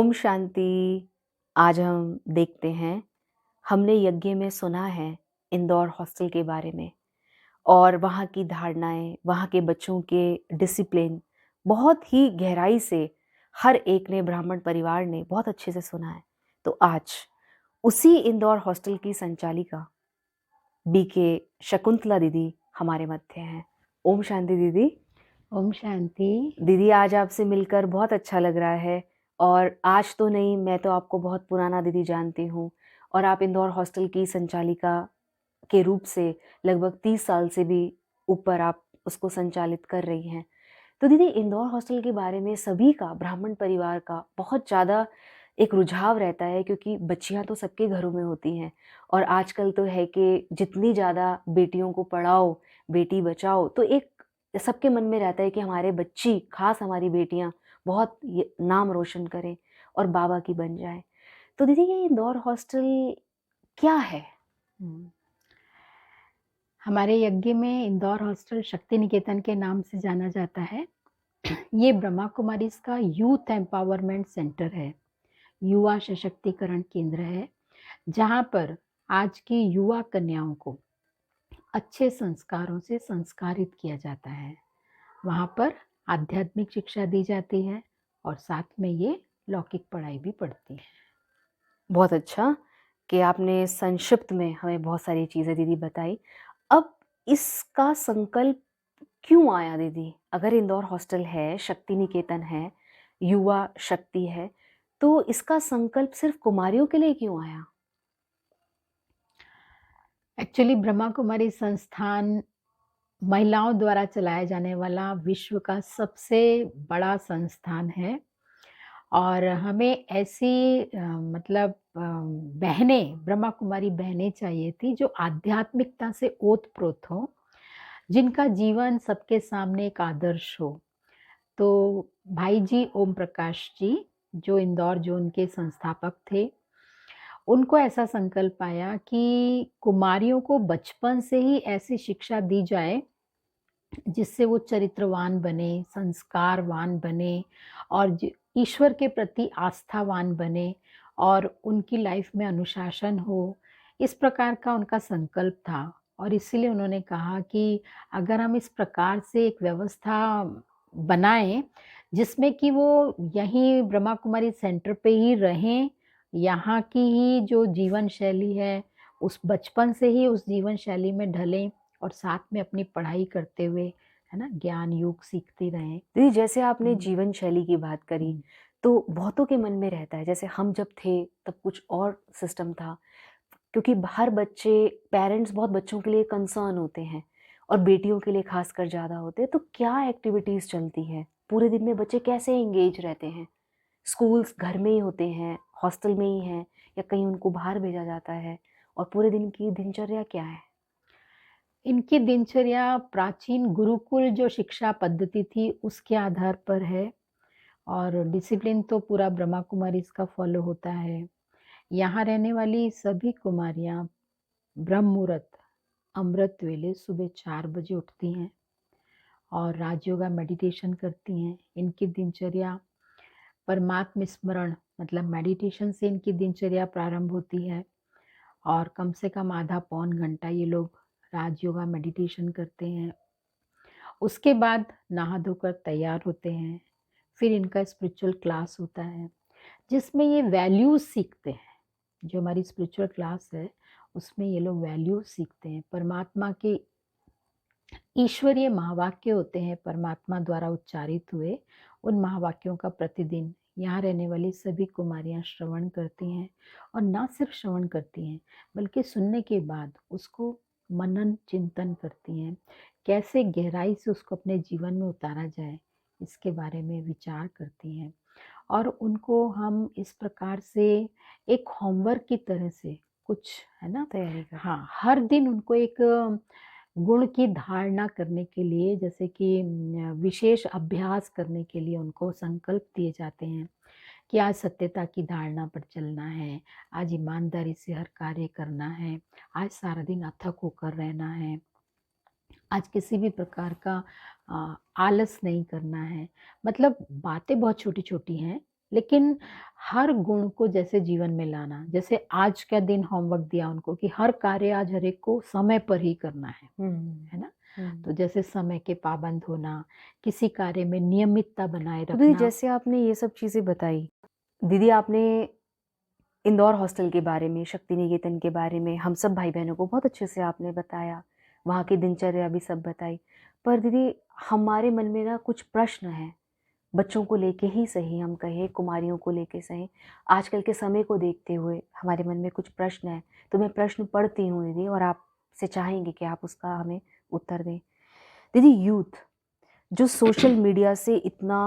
ओम शांति। आज हम देखते हैं, हमने यज्ञ में सुना है इंदौर हॉस्टल के बारे में और वहाँ की धारणाएँ, वहाँ के बच्चों के डिसिप्लिन बहुत ही गहराई से हर एक ने ब्राह्मण परिवार ने बहुत अच्छे से सुना है। तो आज उसी इंदौर हॉस्टल की संचालिका बीके शकुंतला दीदी हमारे मध्य हैं। ओम शांति दीदी। ओम शांति। दीदी आज आपसे मिलकर बहुत अच्छा लग रहा है और आज तो नहीं, मैं तो आपको बहुत पुराना दीदी जानती हूँ और आप इंदौर हॉस्टल की संचालिका के रूप से लगभग 30 साल से भी ऊपर आप उसको संचालित कर रही हैं। तो दीदी, इंदौर हॉस्टल के बारे में सभी का, ब्राह्मण परिवार का बहुत ज़्यादा एक रुझाव रहता है क्योंकि बच्चियां तो सबके घरों में होती हैं और आजकल तो है कि जितनी ज़्यादा बेटियों को पढ़ाओ, बेटी बचाओ, तो एक सबके मन में रहता है कि हमारे बच्ची, खास हमारी बेटियां बहुत नाम रोशन करें और बाबा की बन जाए। तो दीदी, ये इंदौर हॉस्टल क्या है? हमारे यज्ञ में इंदौर हॉस्टल शक्ति निकेतन के नाम से जाना जाता है। ये ब्रह्मा कुमारीज का यूथ एम्पावरमेंट सेंटर है, युवा सशक्तिकरण केंद्र है, जहाँ पर आज की युवा कन्याओं को अच्छे संस्कारों से संस्कारित किया जाता है। वहाँ पर आध्यात्मिक शिक्षा दी जाती है और साथ में ये लौकिक पढ़ाई भी पढ़ती है। बहुत अच्छा कि आपने संक्षिप्त में हमें बहुत सारी चीज़ें दीदी बताई। अब इसका संकल्प क्यों आया दीदी? अगर इंदौर हॉस्टल है, शक्ति निकेतन है, युवा शक्ति है, तो इसका संकल्प सिर्फ कुमारियों के लिए क्यों आया? एक्चुअली ब्रह्मा कुमारी संस्थान महिलाओं द्वारा चलाया जाने वाला विश्व का सबसे बड़ा संस्थान है और हमें ऐसी बहनें, ब्रह्मा कुमारी बहनें चाहिए थी जो आध्यात्मिकता से ओत-प्रोत हों, जिनका जीवन सबके सामने एक आदर्श हो। तो भाई जी ओम प्रकाश जी, जो इंदौर ज़ोन के संस्थापक थे, उनको ऐसा संकल्प आया कि कुमारियों को बचपन से ही ऐसी शिक्षा दी जाए जिससे वो चरित्रवान बने, संस्कारवान बने और ईश्वर के प्रति आस्थावान बने और उनकी लाइफ में अनुशासन हो। इस प्रकार का उनका संकल्प था और इसीलिए उन्होंने कहा कि अगर हम इस प्रकार से एक व्यवस्था बनाएँ, जिसमें कि वो यहीं ब्रह्मा कुमारी सेंटर पे ही रहें, यहाँ की ही जो जीवन शैली है, उस बचपन से ही उस जीवन शैली में ढलें और साथ में अपनी पढ़ाई करते हुए, है ना, ज्ञान योग सीखती रहें। दीदी, जैसे आपने हुँ। जीवन शैली की बात करी, हुँ। तो बहुतों के मन में रहता है, जैसे हम जब थे तब कुछ और सिस्टम था, क्योंकि हर बच्चे, पेरेंट्स बहुत बच्चों के लिए कंसर्न होते हैं और बेटियों के लिए खासकर ज़्यादा होते हैं। तो क्या एक्टिविटीज़ चलती हैं? पूरे दिन में बच्चे कैसे एंगेज रहते हैं? स्कूल्स घर में ही होते हैं, हॉस्टल में ही हैं या कहीं उनको बाहर भेजा जाता है? और पूरे दिन की दिनचर्या क्या है? इनकी दिनचर्या प्राचीन गुरुकुल जो शिक्षा पद्धति थी, उसके आधार पर है और डिसिप्लिन तो पूरा ब्रह्मा कुमारीज़ का फ़ॉलो होता है। यहाँ रहने वाली सभी कुमारियाँ ब्रह्म मुहूर्त, अमृत वेले सुबह 4 बजे उठती हैं और राजयोगा मेडिटेशन करती हैं। इनकी दिनचर्या परमात्म स्मरण मतलब मेडिटेशन से इनकी दिनचर्या प्रारंभ होती है और कम से कम आधा पौन घंटा ये लोग राजयोगा मेडिटेशन करते हैं। उसके बाद नहा धोकर तैयार होते हैं। फिर इनका स्पिरिचुअल क्लास होता है, जिसमें ये वैल्यूज़ सीखते हैं। जो हमारी स्पिरिचुअल क्लास है, उसमें ये लोग वैल्यूज़ सीखते हैं। परमात्मा के ईश्वरीय महावाक्य होते हैं, परमात्मा द्वारा उच्चारित हुए, उन महावाक्यों का प्रतिदिन यहाँ रहने वाली सभी कुमारियाँ श्रवण करती हैं और ना सिर्फ श्रवण करती हैं, बल्कि सुनने के बाद उसको मनन चिंतन करती हैं। कैसे गहराई से उसको अपने जीवन में उतारा जाए, इसके बारे में विचार करती हैं और उनको हम इस प्रकार से एक होमवर्क की तरह से कुछ, है ना, तैयारी कर। हाँ, हर दिन उनको एक गुण की धारणा करने के लिए, जैसे कि विशेष अभ्यास करने के लिए उनको संकल्प दिए जाते हैं कि आज सत्यता की धारणा पर चलना है, आज ईमानदारी से हर कार्य करना है, आज सारा दिन अथक होकर रहना है, आज किसी भी प्रकार का आलस नहीं करना है। मतलब बातें बहुत छोटी-छोटी हैं, लेकिन हर गुण को जैसे जीवन में लाना, जैसे आज का दिन होमवर्क दिया उनको कि हर कार्य आज हर एक को समय पर ही करना हुँ, है ना? हुँ। तो जैसे समय के पाबंद होना, किसी कार्य में नियमितता बनाए तो दीदी रखना। जैसे आपने ये सब चीज़ें बताई, दीदी आपने इंदौर हॉस्टल के बारे में, शक्ति निकेतन के बारे में, हम सब भाई-बहनों को बहुत अच्छे से आपने बताया, वहाँ की दिनचर्या भी सब बताई। पर दीदी हमारे मन में ना कुछ प्रश्न हैं, बच्चों को लेके ही सही हम कहें, कुमारियों को लेके सही, आजकल के समय को देखते हुए हमारे मन में कुछ प्रश्न हैं। तो मैं प्रश्न पढ़ती हूँ दीदी और आपसे चाहेंगे कि आप उसका हमें उत्तर दें। दीदी यूथ जो सोशल मीडिया से इतना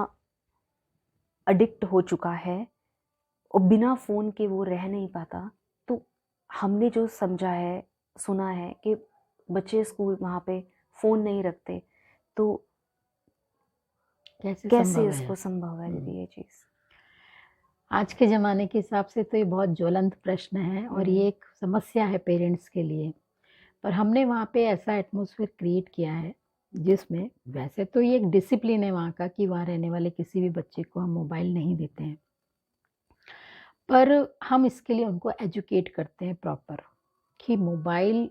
एडिक्ट हो चुका है और बिना फ़ोन के वो रह नहीं पाता। तो हमने जो समझा है, सुना है कि बच्चे स्कूल वहाँ पे फ़ोन नहीं रखते, तो कैसे कैसे संभव है? इसको संभव है हुँ। दीदी ये चीज़? आज के ज़माने के हिसाब से तो ये बहुत ज्वलंत प्रश्न है और ये हुँ, एक समस्या है पेरेंट्स के लिए। पर हमने वहाँ पे ऐसा एटमॉस्फेयर क्रिएट किया है, जिसमें वैसे तो ये एक डिसिप्लिन है वहाँ का कि वहाँ रहने वाले किसी भी बच्चे को हम मोबाइल नहीं देते हैं। पर हम इसके लिए उनको एजुकेट करते हैं प्रॉपर कि मोबाइल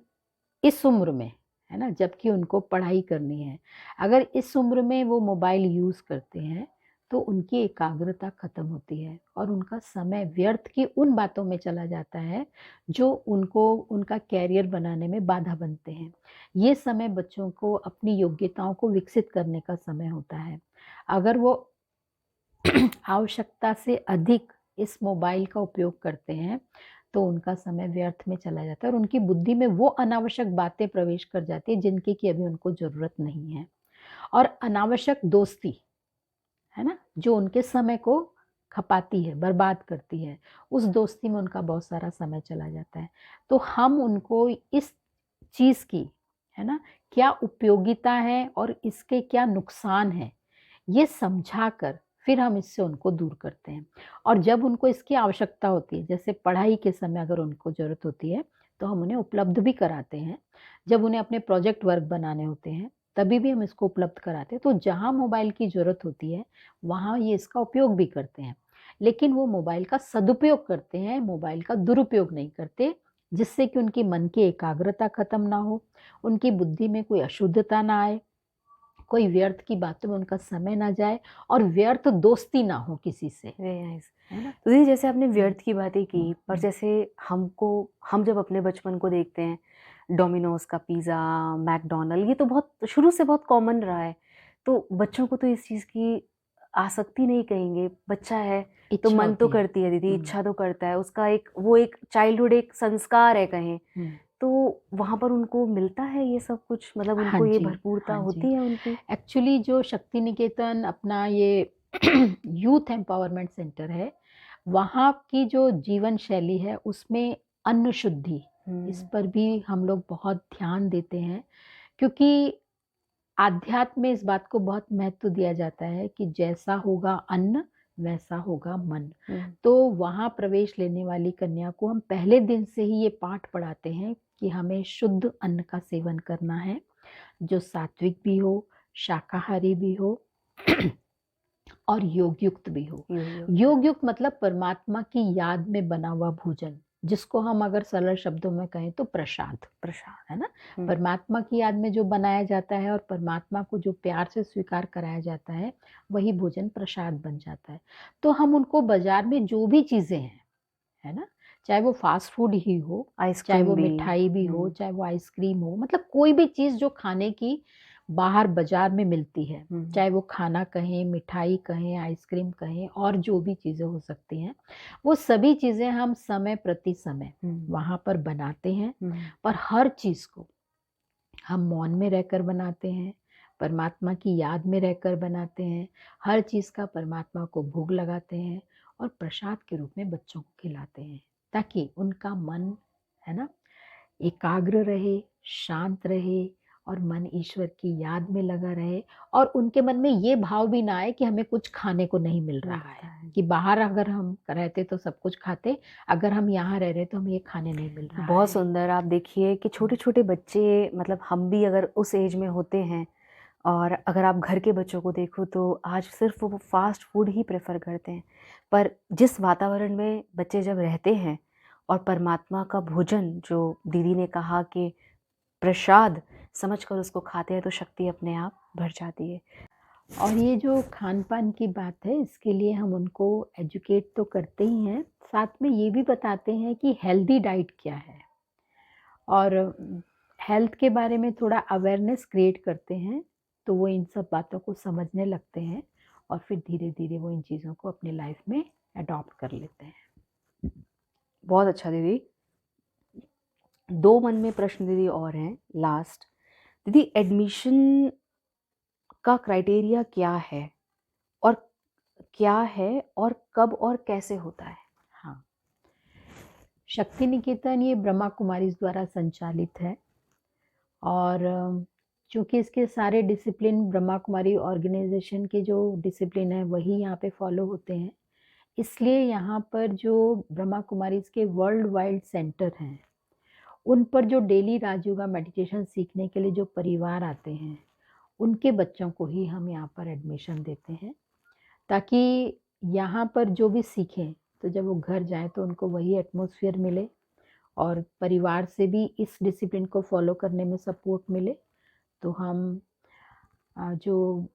इस उम्र में, है ना? जबकि उनको पढ़ाई करनी है। अगर इस उम्र में वो मोबाइल यूज़ करते हैं, तो उनकी एकाग्रता ख़त्म होती है और उनका समय व्यर्थ की उन बातों में चला जाता है, जो उनको उनका करियर बनाने में बाधा बनते हैं। ये समय बच्चों को अपनी योग्यताओं को विकसित करने का समय होता है। अगर वो आवश्यकता से अधिक इस मोबाइल का उपयोग करते हैं, तो उनका समय व्यर्थ में चला जाता है और उनकी बुद्धि में वो अनावश्यक बातें प्रवेश कर जाती हैं जिनकी कि अभी उनको ज़रूरत नहीं है। और अनावश्यक दोस्ती, है ना? जो उनके समय को खपाती है, बर्बाद करती है, उस दोस्ती में उनका बहुत सारा समय चला जाता है। तो हम उनको इस चीज़ की, है ना, क्या उपयोगिता है और इसके क्या नुकसान हैं, ये समझाकर फिर हम इससे उनको दूर करते हैं। और जब उनको इसकी आवश्यकता होती है, जैसे पढ़ाई के समय अगर उनको ज़रूरत होती है, तो हम उन्हें उपलब्ध भी कराते हैं। जब उन्हें अपने प्रोजेक्ट वर्क बनाने होते हैं, तभी भी हम इसको उपलब्ध कराते हैं। तो जहाँ मोबाइल की ज़रूरत होती है, वहाँ ये इसका उपयोग भी करते हैं। लेकिन वो मोबाइल का सदुपयोग करते हैं, मोबाइल का दुरुपयोग नहीं करते, जिससे कि उनकी मन की एकाग्रता खत्म ना हो, उनकी बुद्धि में कोई अशुद्धता ना आए, कोई व्यर्थ की बातों में उनका समय ना जाए और व्यर्थ दोस्ती ना हो किसी से, वेरी नाइस। है ना? तो दीदी जैसे आपने हुँ, व्यर्थ की बातें की, हुँ, पर हुँ। जैसे हमको हम जब अपने बचपन को देखते हैं, डोमिनोज़ का पिज़्ज़ा, मैकडॉनल्ड ये तो बहुत शुरू से बहुत कॉमन रहा है। तो बच्चों को तो इस चीज़ की आसक्ति नहीं कहेंगे, बच्चा है तो इच्छा मन तो होती है। करती है दीदी, हुँ, इच्छा तो करता है, उसका एक वो एक चाइल्डहुड एक संस्कार है कहें। हुँ। तो वहाँ पर उनको मिलता है ये सब कुछ? मतलब हाँ उनको ये जी, भरपूरता हाँ जी। होती है उनकी? एक्चुअली जो शक्ति निकेतन अपना ये यूथ एम्पावरमेंट सेंटर है, वहाँ की जो जीवन शैली है उसमें अन्न शुद्धि, इस हुँ, पर भी हम लोग बहुत ध्यान देते हैं क्योंकि आध्यात्म में इस बात को बहुत महत्व दिया जाता है कि जैसा होगा अन्न, वैसा होगा मन। हुँ, तो वहाँ प्रवेश लेने वाली कन्या को हम पहले दिन से ही ये पाठ पढ़ाते हैं कि हमें शुद्ध अन्न का सेवन करना है, जो सात्विक भी हो, शाकाहारी भी हो और योग युक्त भी हो। योग योग युक्त मतलब परमात्मा की याद में बना हुआ भोजन, जिसको हम अगर सरल शब्दों में कहें तो प्रसाद, प्रसाद। है ना? हुँ, परमात्मा की याद में जो बनाया जाता है और परमात्मा को जो प्यार से स्वीकार कराया जाता है, वही भोजन प्रसाद बन जाता है। तो हम उनको बाज़ार में जो भी चीज़ें हैं, है ना? चाहे वो फ़ास्ट फूड ही हो, चाहे आइसक्रीम वो भी। मिठाई भी हो, हुँ, चाहे वो आइसक्रीम हो, मतलब कोई भी चीज़ जो खाने की बाहर बाज़ार में मिलती है, हुँ, चाहे वो खाना कहें, मिठाई कहें, आइसक्रीम कहें और जो भी चीज़ें हो सकती हैं, वो सभी चीज़ें हम समय प्रति समय हुँ, वहाँ पर बनाते हैं। हुँ, पर हर चीज़ को हम मौन में रहकर बनाते हैं, परमात्मा की याद में रहकर बनाते हैं, हर चीज़ का परमात्मा को भोग लगाते हैं और प्रसाद के रूप में बच्चों को खिलाते हैं, ताकि उनका मन, है ना, एकाग्र रहे, शांत रहे और मन ईश्वर की याद में लगा रहे और उनके मन में ये भाव भी ना आए कि हमें कुछ खाने को नहीं मिल रहा है, मिलता है। कि बाहर अगर हम रहते तो सब कुछ खाते, अगर हम यहाँ रह रहे तो हमें ये खाने नहीं मिल रहा बहुत है। सुंदर आप देखिए कि हुँ, छोटे-छोटे बच्चे मतलब हम भी अगर उस एज में होते हैं और अगर आप घर के बच्चों को देखो तो आज सिर्फ़ वो फ़ास्ट फ़ूड ही प्रेफ़र करते हैं। पर जिस वातावरण में बच्चे जब रहते हैं और परमात्मा का भोजन जो दीदी ने कहा कि प्रसाद समझकर उसको खाते हैं तो शक्ति अपने आप बढ़ जाती है। और ये जो खान-पान की बात है, इसके लिए हम उनको एजुकेट तो करते ही हैं, साथ में ये भी बताते हैं कि हेल्दी डाइट क्या है और हेल्थ के बारे में थोड़ा अवेयरनेस क्रिएट करते हैं, तो वो इन सब बातों को समझने लगते हैं और फिर धीरे-धीरे वो इन चीज़ों को अपनी लाइफ में अडॉप्ट कर लेते हैं। बहुत अच्छा दीदी। 2 मन में प्रश्न दीदी और हैं लास्ट। दीदी एडमिशन का क्राइटेरिया क्या है? और क्या है और कब और कैसे होता है? हाँ, शक्ति निकेतन ये ब्रह्मा कुमारीज़ द्वारा संचालित है और चूँकि इसके सारे डिसिप्लिन ब्रह्मा कुमारी ऑर्गेनाइज़ेशन के जो डिसिप्लिन है वही यहाँ पे फॉलो होते हैं। इसलिए यहाँ पर जो ब्रह्मा कुमारीज़ के वर्ल्ड वाइड सेंटर हैं, उन पर जो डेली राजयोगा मेडिटेशन सीखने के लिए जो परिवार आते हैं, उनके बच्चों को ही हम यहाँ पर एडमिशन देते हैं, ताकि यहाँ पर जो भी सीखें, तो जब वो घर जाएँ तो उनको वही एटमॉस्फेयर मिले और परिवार से भी इस डिसिप्लिन को फॉलो करने में सपोर्ट मिले। तो हम जो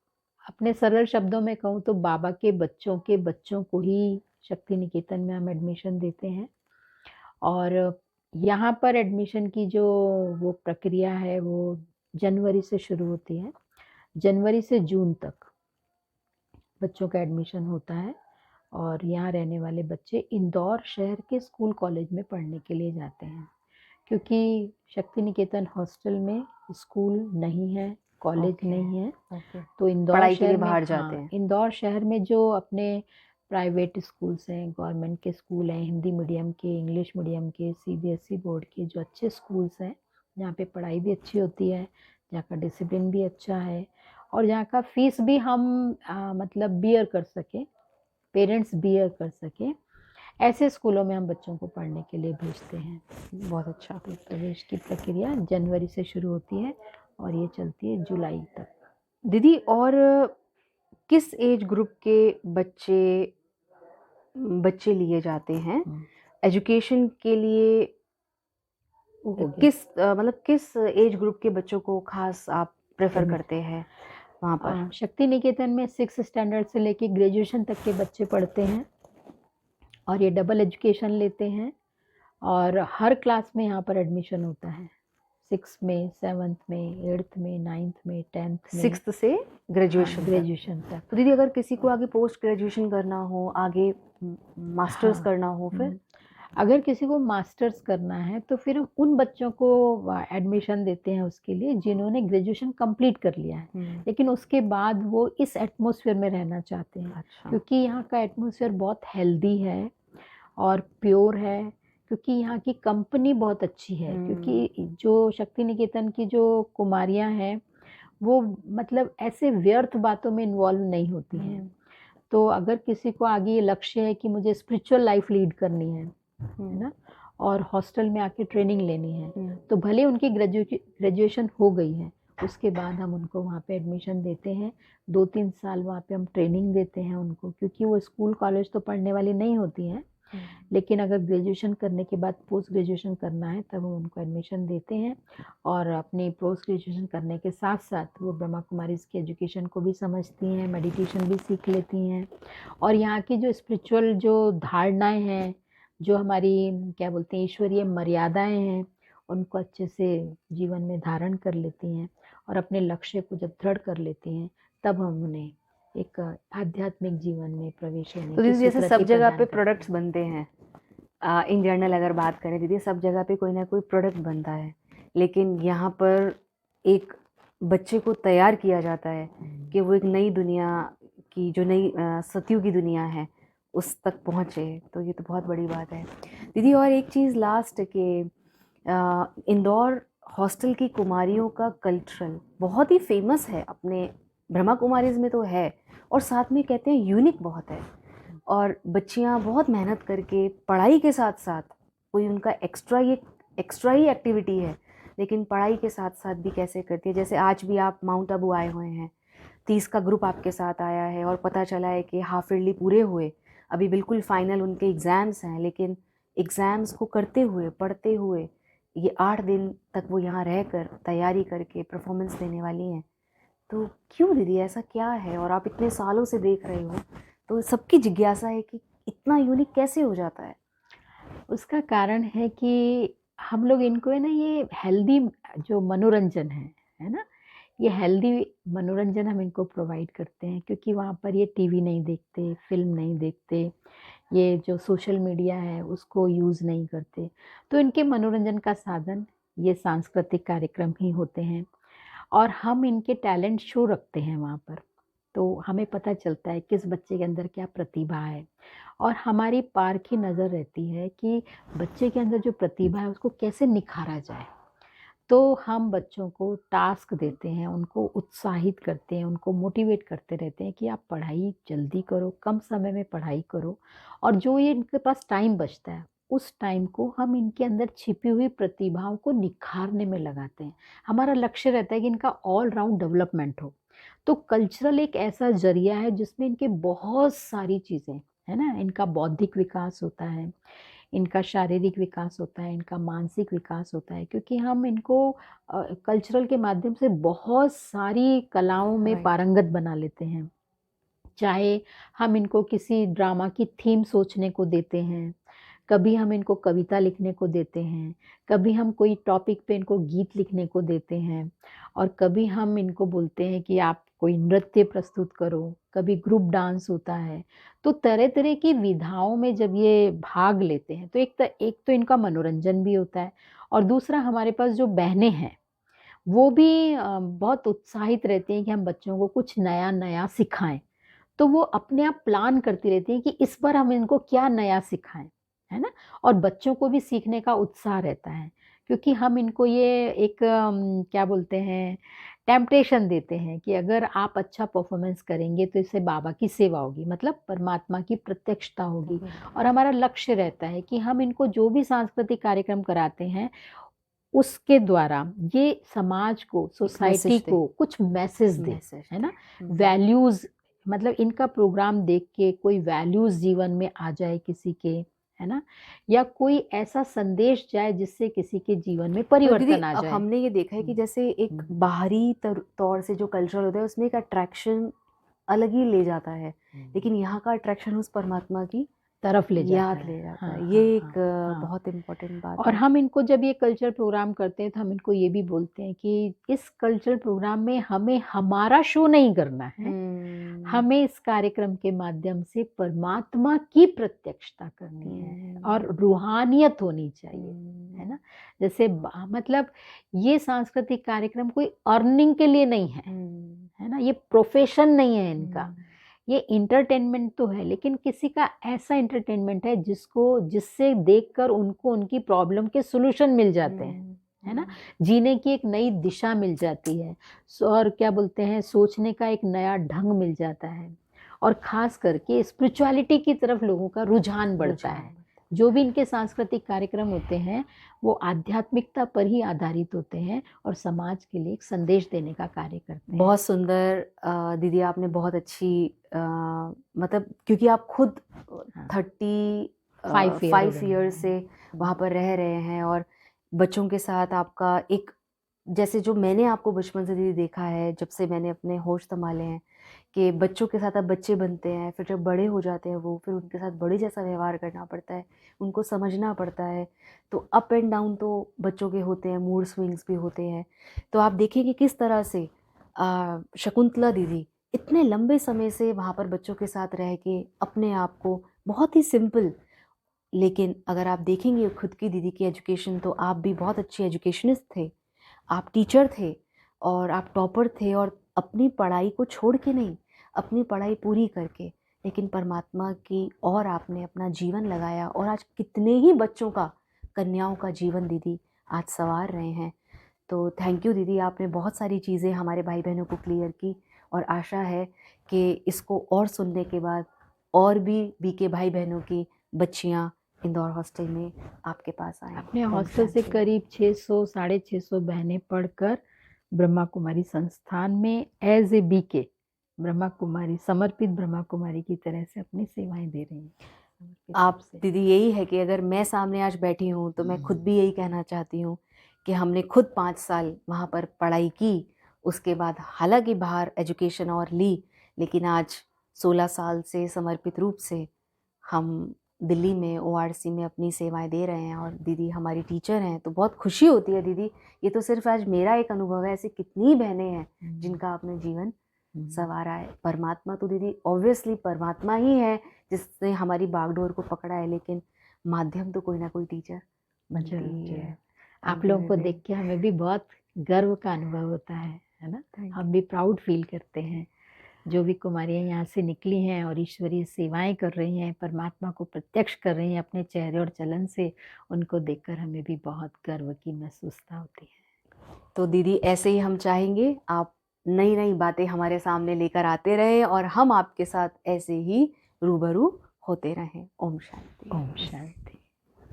अपने सरल शब्दों में कहूँ तो बाबा के बच्चों को ही शक्ति निकेतन में हम एडमिशन देते हैं और यहाँ पर एडमिशन की जो वो प्रक्रिया है वो जनवरी से शुरू होती है। जनवरी से जून तक बच्चों का एडमिशन होता है और यहाँ रहने वाले बच्चे इंदौर शहर के स्कूल कॉलेज में पढ़ने के लिए जाते हैं, क्योंकि शक्ति निकेतन हॉस्टल में स्कूल नहीं है, कॉलेज ओके, नहीं है। ओके। तो इंदौर पढ़ाई के लिए शहर में बाहर जाते हैं। इंदौर शहर में जो अपने प्राइवेट स्कूल्स हैं, गवर्नमेंट के स्कूल हैं, हिंदी मीडियम के, इंग्लिश मीडियम के, सीबीएसई बोर्ड के जो अच्छे स्कूल्स हैं, जहाँ पे पढ़ाई भी अच्छी होती है, जहाँ का डिसिप्लिन भी अच्छा है और जहाँ का फ़ीस भी हम मतलब बियर कर सकें, पेरेंट्स बियर कर सकें, ऐसे स्कूलों में हम बच्चों को पढ़ने के लिए भेजते हैं। बहुत अच्छा। तो प्रवेश की प्रक्रिया जनवरी से शुरू होती है और ये चलती है जुलाई तक। दीदी और किस एज ग्रुप के बच्चे लिए जाते हैं? एजुकेशन के लिए वो हो गया। मतलब किस एज ग्रुप के बच्चों को खास आप प्रेफ़र एडमिट करते हैं वहाँ पर? शक्ति निकेतन में 6th स्टैंडर्ड से लेके ग्रेजुएशन तक के बच्चे पढ़ते हैं और ये डबल एजुकेशन लेते हैं और हर क्लास में यहाँ पर एडमिशन होता है। 6th में, 7th में, 8th में, 9th में, 10th में, 6th से ग्रेजुएशन तक। ग्रेजुएशन तक। तो दीदी अगर किसी को आगे पोस्ट ग्रेजुएशन करना हो, आगे मास्टर्स हाँ, करना हो फिर? अगर किसी को मास्टर्स करना है तो फिर हम उन बच्चों को एडमिशन देते हैं उसके लिए जिन्होंने ग्रेजुएशन कंप्लीट कर लिया है, लेकिन उसके बाद वो इस एटमॉस्फेयर में रहना चाहते हैं, अच्छा। क्योंकि यहाँ का एटमॉस्फेयर बहुत हेल्दी है और प्योर है, क्योंकि यहाँ की कंपनी बहुत अच्छी है, क्योंकि जो शक्ति निकेतन की जो कुमारियाँ हैं, वो मतलब ऐसे व्यर्थ बातों में इन्वॉल्व नहीं होती हैं। तो अगर किसी को आगे ये लक्ष्य है कि मुझे स्पिरिचुअल लाइफ लीड करनी है ना? और हॉस्टल में आके ट्रेनिंग लेनी है, तो भले उनकी ग्रेजुएशन हो गई है, उसके बाद हम उनको वहाँ पे एडमिशन देते हैं। 2-3 साल वहाँ पे हम ट्रेनिंग देते हैं उनको, क्योंकि वो स्कूल कॉलेज तो पढ़ने वाली नहीं होती हैं, लेकिन अगर ग्रेजुएशन करने के बाद पोस्ट ग्रेजुएशन करना है तब हम उनको एडमिशन देते हैं और अपनी पोस्ट ग्रेजुएशन करने के साथ-साथ वो ब्रह्मा कुमारीज़ की एजुकेशन को भी समझती हैं, मेडिटेशन भी सीख लेती हैं और यहाँ की जो स्पिरिचुअल जो धारणाएँ हैं, जो हमारी क्या बोलते हैं ईश्वरीय मर्यादाएँ हैं, उनको अच्छे से जीवन में धारण कर लेती हैं और अपने लक्ष्य को जब दृढ़ कर लेती हैं, तब हम उन्हें एक आध्यात्मिक जीवन में प्रवेश लेने तो की दीदी जैसे सब स्वीकृति जगह प्रदान पे करते प्रोडक्ट्स हैं। बनते हैं, इन जनरल अगर बात करें दीदी सब जगह पे कोई ना कोई प्रोडक्ट बनता है, लेकिन यहाँ पर एक बच्चे को तैयार किया जाता है कि वो एक नई दुनिया की जो नई सतयुग की दुनिया है उस तक पहुँचे, तो ये तो बहुत बड़ी बात है। दीदी और एक चीज़ लास्ट कि इंदौर हॉस्टल की कुमारियों का कल्चरल बहुत ही फेमस है, अपने ब्रह्मा कुमारीज़ में तो है और साथ में कहते हैं यूनिक बहुत है और बच्चियाँ बहुत मेहनत करके पढ़ाई के साथ साथ कोई उनका एक्स्ट्रा ही एक्टिविटी है, लेकिन पढ़ाई के साथ साथ भी कैसे करती है। जैसे आज भी आप माउंट आबू आए हुए हैं, 30 का ग्रुप आपके साथ आया है और पता चला है कि हाफ ईयरली पूरे हुए, अभी बिल्कुल फाइनल उनके एग्ज़ाम्स हैं, लेकिन एग्ज़ाम्स को करते हुए, पढ़ते हुए ये 8 दिन तक वो यहाँ रहकर तैयारी करके परफ़ॉर्मेंस देने वाली हैं। तो क्यों दीदी, ऐसा क्या है? और आप इतने सालों से देख रहे हो, तो सबकी जिज्ञासा है कि इतना यूनिक कैसे हो जाता है? उसका कारण है कि हम लोग इनको है ना ये हेल्दी जो मनोरंजन है ना? ये हेल्दी मनोरंजन हम इनको प्रोवाइड करते हैं क्योंकि वहाँ पर ये टीवी नहीं देखते, फ़िल्म नहीं देखते, ये जो सोशल मीडिया है उसको यूज़ नहीं करते। तो इनके मनोरंजन का साधन ये सांस्कृतिक कार्यक्रम ही होते हैं और हम इनके टैलेंट शो रखते हैं वहाँ पर। तो हमें पता चलता है किस बच्चे के अंदर क्या प्रतिभा है और हमारी पारखी नज़र रहती है कि बच्चे के अंदर जो प्रतिभा है उसको कैसे निखारा जाए। तो हम बच्चों को टास्क देते हैं, उनको उत्साहित करते हैं, उनको मोटिवेट करते रहते हैं कि आप पढ़ाई जल्दी करो, कम समय में पढ़ाई करो और जो ये इनके पास टाइम बचता है, उस टाइम को हम इनके अंदर छिपी हुई प्रतिभाओं को निखारने में लगाते हैं। हमारा लक्ष्य रहता है कि इनका ऑल राउंड डेवलपमेंट हो। तो कल्चरल एक ऐसा ज़रिया है जिसमें इनके बहुत सारी चीज़ें, है ना? इनका बौद्धिक विकास होता है, इनका शारीरिक विकास होता है, इनका मानसिक विकास होता है क्योंकि हम इनको कल्चरल के माध्यम से बहुत सारी कलाओं में राइट। पारंगत बना लेते हैं। चाहे हम इनको किसी ड्रामा की थीम सोचने को देते हैं, कभी हम इनको कविता लिखने को देते हैं, कभी हम कोई टॉपिक पे इनको गीत लिखने को देते हैं और कभी हम इनको बोलते हैं कि आप कोई नृत्य प्रस्तुत करो, कभी ग्रुप डांस होता है। तो तरह-तरह की विधाओं में जब ये भाग लेते हैं, तो एक तो इनका मनोरंजन भी होता है और दूसरा हमारे पास जो बहनें हैं, वो भी बहुत उत्साहित रहती हैं कि हम बच्चों को कुछ नया-नया सिखाएँ। तो वो अपने आप प्लान करती रहती हैं कि इस बार हम इनको क्या नया सिखाएँ, है ना? और बच्चों को भी सीखने का उत्साह रहता है, क्योंकि हम इनको ये एक क्या बोलते हैं टेम्पटेशन देते हैं कि अगर आप अच्छा परफ़ॉर्मेंस करेंगे तो इससे बाबा की सेवा होगी, मतलब परमात्मा की प्रत्यक्षता होगी। और हमारा लक्ष्य रहता है कि हम इनको जो भी सांस्कृतिक कार्यक्रम कराते हैं, उसके द्वारा ये समाज को, एक सोसाइटी मैसेज दे। को कुछ मैसेज दें, मैसेज है दे। ना? वैल्यूज़ मतलब इनका प्रोग्राम देख के कोई वैल्यूज़ जीवन में आ जाए किसी के, है ना? या कोई ऐसा संदेश जाए जिससे किसी के जीवन में तो दीदी, परिवर्तन आ जाए। हमने ये देखा है कि हुँ, जैसे एक हुँ, बाहरी तौर से जो कल्चर होता है उसमें एक अट्रैक्शन अलग ही ले जाता है, हुँ। लेकिन यहाँ का अट्रैक्शन उस परमात्मा की तरफ ले जाता याद है। ले जाता हाँ, है। ये हाँ, एक हाँ, हाँ। बहुत इम्पोर्टेंट बात और है। हम इनको जब ये कल्चर प्रोग्राम करते हैं तो हम इनको ये भी बोलते हैं कि इस कल्चरल प्रोग्राम में हमें हमारा शो नहीं करना है। हुँ, हमें इस कार्यक्रम के माध्यम से परमात्मा की प्रत्यक्षता करनी है और हुँ, रूहानियत होनी चाहिए, है हुँ, ना? जैसे मतलब ये सांस्कृतिक कार्यक्रम कोई अर्निंग के लिए नहीं हुँ, है ना? ये प्रोफ़ेशन नहीं है इनका। हुँ, ये एंटरटेनमेंट तो है, लेकिन किसी का ऐसा एंटरटेनमेंट है जिससे देखकर उनको उनकी प्रॉब्लम के सॉल्यूशन मिल जाते हैं, हुँ, है ना? हुँ। जीने की एक नई दिशा मिल जाती है। और क्या बोलते हैं सोचने का एक नया ढंग मिल जाता है और ख़ास करके स्पिरिचुअलिटी की तरफ लोगों का रुझान बढ़ता रुझान है। बढ़ता जो भी इनके सांस्कृतिक कार्यक्रम होते हैं, वो आध्यात्मिकता पर ही आधारित होते हैं और समाज के लिए एक संदेश देने का कार्य करते है। हैं। बहुत सुंदर दीदी, आपने बहुत अच्छी मतलब क्योंकि आप खुद हाँ, 30 5 ईयर हो 5 गए ईयर हैं। से हुँ। वहाँ पर रह रहे हैं और बच्चों के साथ आपका एक, जैसे जो मैंने आपको बचपन से दीदी देखा है, जब से मैंने अपने होश सँभाले हैं, कि बच्चों के साथ अब बच्चे बनते हैं, फिर जब बड़े हो जाते हैं वो, फिर उनके साथ बड़े जैसा व्यवहार करना पड़ता है, उनको समझना पड़ता है। तो अप एंड डाउन तो बच्चों के होते हैं, मूड स्विंग्स भी होते हैं। तो आप देखिए कि किस तरह से शकुंतला दीदी इतने लंबे समय से वहाँ पर बच्चों के साथ रह के अपने आप को बहुत ही सिंपल, लेकिन अगर आप देखेंगे खुद की दीदी की एजुकेशन, तो आप भी बहुत अच्छे एजुकेशनिस्ट थे। आप टीचर थे और आप टॉपर थे, और अपनी पढ़ाई को छोड़ के नहीं, अपनी पढ़ाई पूरी करके, लेकिन परमात्मा की और आपने अपना जीवन लगाया और आज कितने ही बच्चों का, कन्याओं का जीवन दीदी आज संवार रहे हैं। तो थैंक यू दीदी, आपने बहुत सारी चीज़ें हमारे भाई बहनों को क्लियर की, और आशा है कि इसको और सुनने के बाद और भी बीके भाई बहनों की बच्चियाँ इंदौर हॉस्टल में आपके पास आएँ। अपने ओम हॉस्टल से शांति। करीब 600 650 बहनें पढ़कर ब्रह्मा कुमारी संस्थान में as a BK Brahma Kumari, समर्पित ब्रह्मा कुमारी की तरह से अपनी सेवाएँ दे रही हैं, समर्पित रूप आप से। दीदी यही है कि अगर मैं सामने आज बैठी हूँ तो मैं खुद भी यही कहना चाहती हूँ कि हमने खुद 5 साल वहाँ पर पढ़ाई की, उसके बाद हालाँकि बाहर एजुकेशन और ली, लेकिन आज 16 साल से समर्पित रूप से हम दिल्ली में ओआरसी में अपनी सेवाएँ दे रहे हैं और दीदी हमारी टीचर हैं, तो बहुत खुशी होती है दीदी। ये तो सिर्फ़ आज मेरा एक अनुभव है, ऐसी कितनी बहनें हैं जिनका आपने जीवन संवारा है। परमात्मा तो दीदी ऑब्वियसली परमात्मा ही है जिसने हमारी बागडोर को पकड़ा है, लेकिन माध्यम तो कोई ना कोई टीचर बनती ज़रूर, ही ज़रूर। है। आप लोगों को उनके देख के हमें भी बहुत गर्व का अनुभव होता है ना? थैंक हम भी प्राउड फ़ील करते हैं। जो भी कुमारियाँ यहाँ से निकली हैं और ईश्वरीय सेवाएँ कर रही हैं, परमात्मा को प्रत्यक्ष कर रही हैं अपने चेहरे और चलन से, उनको देखकर हमें भी बहुत गर्व की महसूसता होती है। तो दीदी ऐसे ही हम चाहेंगे आप नई-नई बातें हमारे सामने लेकर आते रहें और हम आपके साथ ऐसे ही रूबरू होते रहें। ओम शांति। ओम शांति।